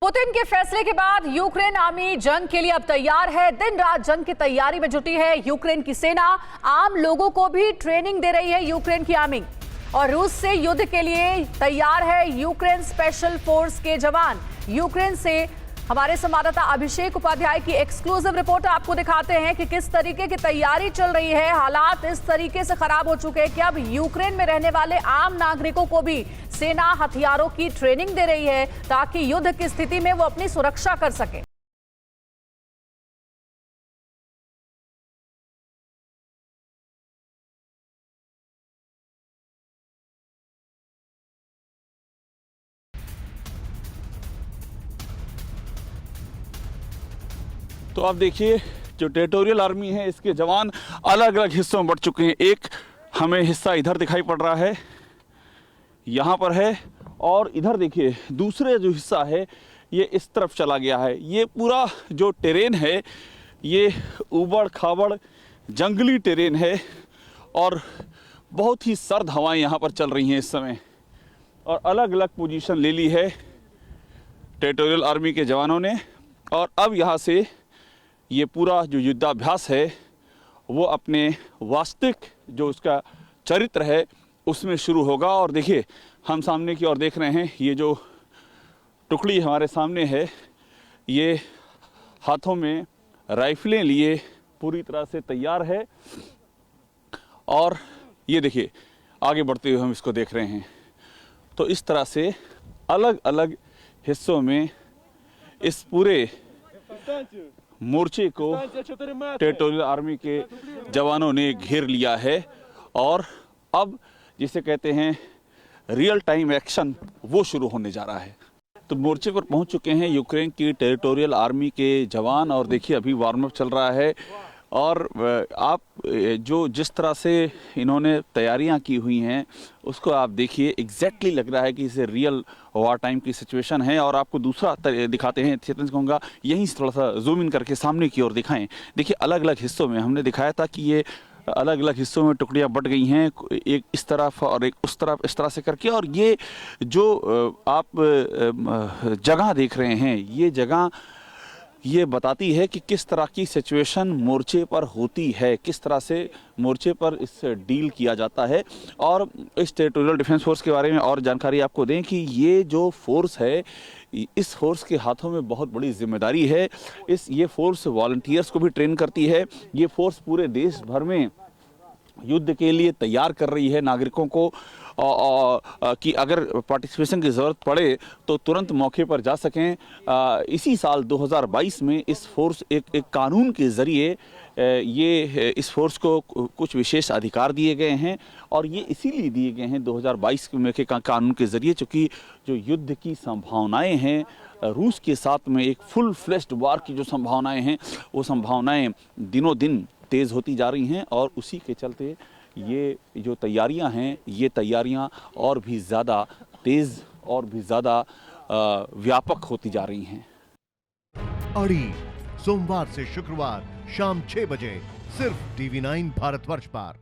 Putin के फैसले के बाद यूक्रेन आर्मी जंग के लिए अब तैयार है। दिन रात जंग की तैयारी में जुटी है यूक्रेन की सेना। आम लोगों को भी ट्रेनिंग दे रही है यूक्रेन की आर्मी और रूस से युद्ध के लिए तैयार है यूक्रेन स्पेशल फोर्स के जवान। यूक्रेन से हमारे संवाददाता अभिषेक उपाध्याय की एक्सक्लूसिव रिपोर्ट आपको दिखाते हैं कि किस तरीके की तैयारी चल रही है। हालात इस तरीके से खराब हो चुके हैं कि अब यूक्रेन में रहने वाले आम नागरिकों को भी सेना हथियारों की ट्रेनिंग दे रही है ताकि युद्ध की स्थिति में वो अपनी सुरक्षा कर सके। तो आप देखिए, जो टेरिटोरियल आर्मी है इसके जवान अलग अलग हिस्सों में बढ़ चुके हैं। एक हमें हिस्सा इधर दिखाई पड़ रहा है, यहाँ पर है, और इधर देखिए दूसरे जो हिस्सा है ये इस तरफ चला गया है। ये पूरा जो टेरेन है ये ऊबड़ खाबड़ जंगली टेरेन है और बहुत ही सर्द हवाएं यहाँ पर चल रही हैं इस समय। और अलग अलग पोजीशन ले ली है टेरिटोरियल आर्मी के जवानों ने और अब यहाँ से ये पूरा जो युद्धाभ्यास है वो अपने वास्तविक जो उसका चरित्र है उसमें शुरू होगा। और देखिए, हम सामने की ओर देख रहे हैं, ये जो टुकड़ी हमारे सामने है ये हाथों में राइफलें लिए पूरी तरह से तैयार है। और ये देखिए, आगे बढ़ते हुए हम इसको देख रहे हैं। तो इस तरह से अलग अलग हिस्सों में इस पूरे मोर्चे को टेरिटोरियल आर्मी के जवानों ने घेर लिया है और अब जिसे कहते हैं रियल टाइम एक्शन वो शुरू होने जा रहा है। तो मोर्चे पर पहुंच चुके हैं यूक्रेन की टेरिटोरियल आर्मी के जवान और देखिए अभी वार्म अप चल रहा है। और आप जो जिस तरह से इन्होंने तैयारियां की हुई हैं उसको आप देखिए, एग्जैक्टली लग रहा है कि इसे रियल वार टाइम की सिचुएशन है। और आपको दूसरा दिखाते हैं, चेतन से कहूँगा यहीं से थोड़ा सा जूम इन करके सामने की ओर दिखाएं। देखिए, अलग अलग हिस्सों में हमने दिखाया था कि ये अलग अलग हिस्सों में टुकड़ियाँ बट गई हैं, एक इस तरफ और एक उस तरफ, इस तरह से करके। और ये जो आप जगह देख रहे हैं ये जगह ये बताती है कि किस तरह की सिचुएशन मोर्चे पर होती है, किस तरह से मोर्चे पर इससे डील किया जाता है। और इस टेरिटोरियल डिफेंस फोर्स के बारे में और जानकारी आपको दें कि ये जो फोर्स है इस फोर्स के हाथों में बहुत बड़ी जिम्मेदारी है। ये फोर्स वॉलंटियर्स को भी ट्रेन करती है। ये फोर्स पूरे देश भर में युद्ध के लिए तैयार कर रही है नागरिकों को कि अगर पार्टिसिपेशन की ज़रूरत पड़े तो तुरंत मौके पर जा सकें। इसी साल 2022 में इस फोर्स एक कानून के ज़रिए ये इस फोर्स को कुछ विशेष अधिकार दिए गए हैं और ये इसीलिए दिए गए हैं 2022 में के कानून के ज़रिए, चूँकि जो युद्ध की संभावनाएं हैं रूस के साथ में एक फुल फ्लेश्ड वार की जो संभावनाएं हैं वो संभावनाएं दिनों दिन तेज़ होती जा रही हैं। और उसी के चलते ये जो तैयारियां हैं ये तैयारियां और भी ज़्यादा तेज़ और भी ज़्यादा व्यापक होती जा रही हैं। अड़ी सोमवार से शुक्रवार शाम 6 बजे सिर्फ TV9 भारतवर्ष पर।